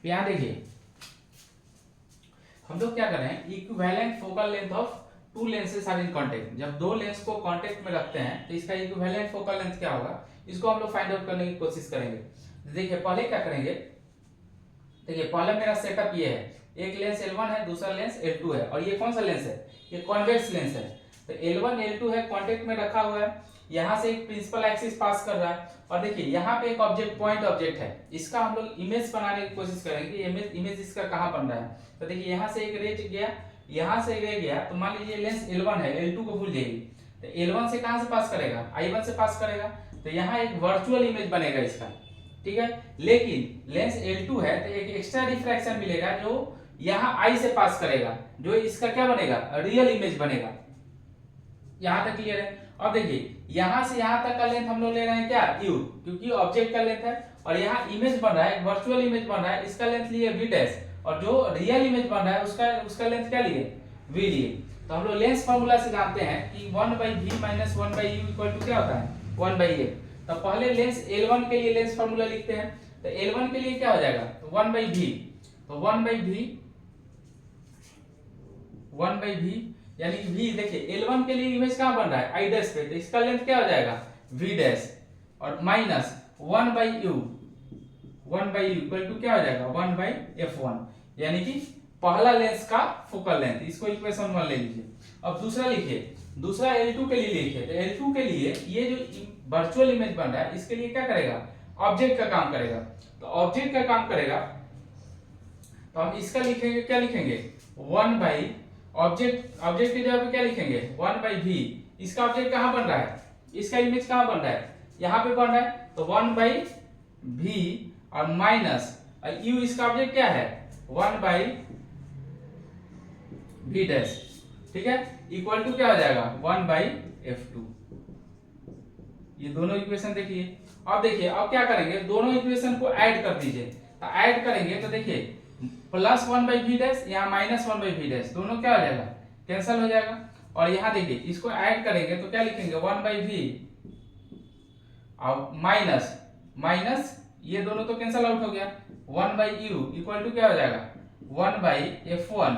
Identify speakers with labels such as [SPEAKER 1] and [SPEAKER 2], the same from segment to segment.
[SPEAKER 1] यहाँ देखिए हम लोग क्या कर रहे हैं, equivalent focal length of two lenses are in contact. जब दो लेंस को कांटेक्ट में रखते हैं तो इसका इक्विवेलेंट फोकल लेंथ क्या होगा, इसको हम लोग फाइंड आउट करने की कोशिश करेंगे। देखिए पहले क्या करेंगे, देखिए पहले मेरा सेटअप ये है, एक लेंस L1 है, दूसरा लेंस L2 है, और ये कौन सा लेंस है, ये कॉन्वेक्स लेंस है। तो L1 L2 है, कांटेक्ट में रखा हुआ है, यहाँ से एक प्रिंसिपल एक्सिस पास कर रहा है, और देखिए यहाँ पे एक ऑब्जेक्ट पॉइंट ऑब्जेक्ट है, इसका हम लोग इमेज बनाने की कोशिश करेंगे कि इमेज इसका कहाँ बन रहा है। तो देखिए यहाँ से एक रे गया, यहाँ से रे गया, तो मान लीजिए लेंस L1 है, L2 को भूल जाइए, तो L1 से कहाँ से पास करेगा, I1 से पास करेगा, तो यहाँ एक वर्चुअल इमेज बनेगा इसका, ठीक है। लेकिन लेंस L2 है तो एक एक्स्ट्रा रिफ्रैक्शन मिलेगा जो यहाँ I से पास करेगा, जो इसका क्या बनेगा, रियल इमेज बनेगा। यहाँ तक क्लियर है। अब देखिए यहाँ से यहाँ तक का लेंथ हम लोग ले रहे हैं क्या, U, क्योंकि ऑब्जेक्ट का लेंथ है, और यहाँ इमेज बन रहा है, वर्चुअल इमेज बन रहा है, इसका लेंथ लिए V डैश, और जो रियल इमेज बन रहा है उसका लेंथ क्या लिए, V लिए। तो हम लोग लेंस फार्मूला से जानते हैं कि 1/v minus 1/u equal to क्या होता है, 1/f। तो पहले लेंस L1 के लिए लेंस फार्मूला लिखते हैं, तो L1 के लिए क्या हो जाएगा, तो 1/v, तो 1/v यानी कि v, देखिए L1 के लिए इमेज कहाँ बन रहा है, I डैश पे, तो इसका लेंथ क्या हो जाएगा, v डैश, और माइनस 1/u इक्वल टू क्या हो जाएगा, 1/f1, यानी कि पहला लेंस का फोकल लेंथ, इसको इक्वेशन 1 ले लीजिए। अब दूसरा लिखिए, दूसरा L2 के लिए लिखिए, तो L2 के लिए ये जो वर्चुअल इमेज बन रहा है इसके लिए क्या करेगा, ऑब्जेक्ट का काम करेगा। तो ऑब्जेक्ट का काम करेगा तो हम इसका लिखेंगे, क्या लिखेंगे, 1 ऑब्जेक्ट की जगह पे क्या लिखेंगे, 1/v। इसका ऑब्जेक्ट कहाँ बन रहा है, इसका इमेज कहाँ बन रहा है, यहाँ पे बन रहा है, तो 1/v और माइनस u, इसका ऑब्जेक्ट क्या है, 1/v डैश, ठीक है, इक्वल टू क्या हो जाएगा, 1/f2। ये दोनों इक्वेशन देखिए। अब देखिए अब क्या करेंगे, दोनों इक्वेशन को ऐड कर दीजिए। तो ऐड करेंगे तो देखिए प्लस 1/v डैश, यहाँ माइनस 1/v डैश, दोनों क्या हो जाएगा, कैंसिल हो जाएगा। और यहाँ देखिए इसको ऐड करेंगे तो क्या लिखेंगे, 1/v और माइनस ये दोनों तो कैंसिल आउट हो गया, 1/u इक्वल टू क्या हो जाएगा, 1/f1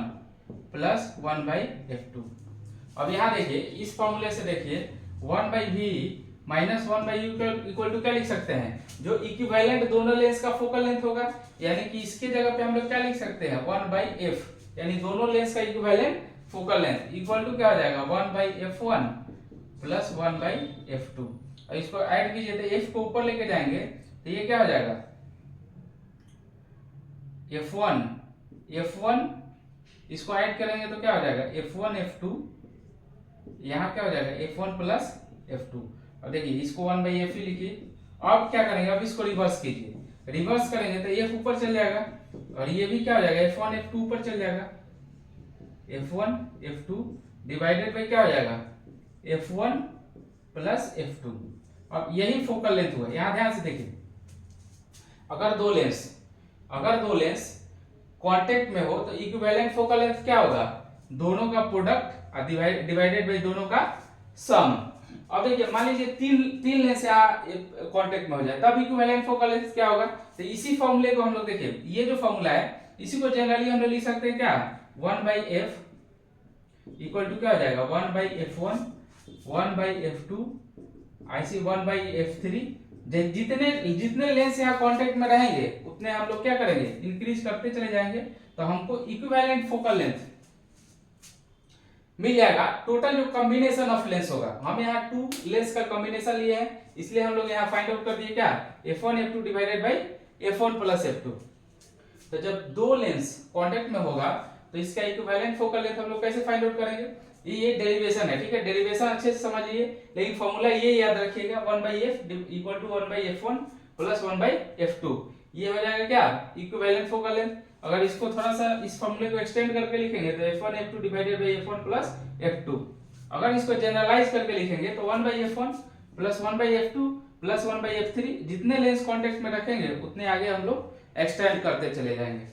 [SPEAKER 1] प्लस 1/f2। अब यहाँ देखिए इस फॉर्मूले से देखिए 1/v minus 1/u equal to क्या लिख सकते हैं, जो इक्विवेलेंट दोनों लेंस का फोकल लेंथ होगा, यानी कि इसके जगह पे हम लोग क्या लिख सकते हैं, 1/f, यानी दोनों लेंस का equivalent focal length equal to क्या हो जाएगा, 1/f1 प्लस 1/f2। और इसको ऐड कीजिए तो f को ऊपर लेके जाएंगे तो ये क्या हो जाएगा, f1 इसको ऐड करेंगे तो क्या हो जाएगा, f1 f2, यहाँ क्या हो जाएगा, f1 प्लस f2। और देखिए इसको 1/f ही लिखिए। अब क्या करेंगे, अब इसको रिवर्स कीजिए, रिवर्स करेंगे तो f ऊपर चल जाएगा, और ये भी क्या हो जाएगा, f1 f2 ऊपर चल जाएगा, f1 f2 डिवाइडेड बाई क्या हो जाएगा, f1 प्लस f2। अब यही फोकल लेंथ हुआ। यहाँ ध्यान से देखिए, अगर दो लेंस कांटेक्ट में हो तो इक्विवेलेंट फोकल लेंथ क्या होगा, दोनों का प्रोडक्ट डिवाइडेड बाई दोनों का सम। अब देखिए मान लीजिए तीन लेंस कांटेक्ट में हो जाए तब इक्विवेलेंट फोकल लेंथ क्या होगा। तो इसी फॉर्मूले को हम लोग देखिए, ये जो फॉर्मूला है इसी को जनरली हम लोग लिख सकते हैं क्या, 1/f इक्वल टू क्या हो जाएगा, 1/f1 1/f2 ऐसे 1/f3। जितने लेंस यहाँ कांटेक्ट में रहेंगे उतने हम लोग क्या करेंगे, इंक्रीज करते चले जाएंगे, तो हमको इक्विवेलेंट फोकल लेंथ मिल जाएगा। टोटल जो कॉम्बिनेशन ऑफ लेंस होगा, हम यहाँ 2 लेंस का कॉम्बिनेशन लिए हैं, इसलिए हम लोग यहाँ फाइंड आउट कर दिए क्या, f1 f2 divided by f1 plus f2। तो जब दो लेंस कांटेक्ट में होगा तो इसका इक्विवेलेंट फोकल लेंथ हम लोग कैसे फाइंड आउट करेंगे, ये डेरिवेशन है, ठीक है, डेरिवेशन अच्छे से समझिए, लेकिन फॉर्मूला ये याद रखिएगा, 1/f equal to 1/f1 plus 1/f2। ये हो जाएगा क्या, इक्विवेलेंट फोकल लेंथ। अगर इसको थोड़ा सा इस फॉर्मूले को एक्सटेंड करके लिखेंगे तो f1 f2 divided by f1 plus f2। अगर इसको जनरलाइज करके लिखेंगे तो 1/f1 plus 1/f2 plus 1/f3, जितने लेंस कांटेक्ट में रखेंगे उतने आगे हम लोग एक्सटेंड करते चले जाएंगे।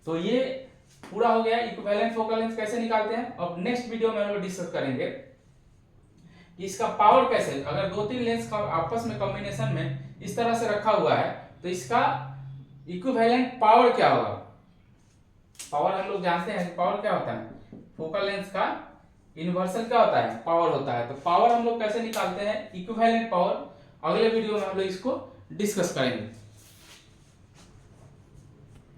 [SPEAKER 1] तो ये पूरा हो गया इक्विवेलेंट फोकल लेंथ कैसे निकालते हैं। अब नेक्स्ट वीडियो में हम लोग डिस्कस करेंगे कि इसका पावर कैसे, अगर 2-3 लेंस का आपस में कॉम्बिनेशन में इस तरह से रखा हुआ है तो इसका इक्विवेलेंट पावर क्या होगा? पावर हम लोग जानते हैं कि पावर क्या होता है, फोकल लेंथ का इन्वर्सल क्या होता है, पावर होता है। तो पावर हम लोग कैसे निकालते हैं, इक्विवेलेंट पावर, अगले वीडियो में हम लोग इसको डिस्कस करेंगे।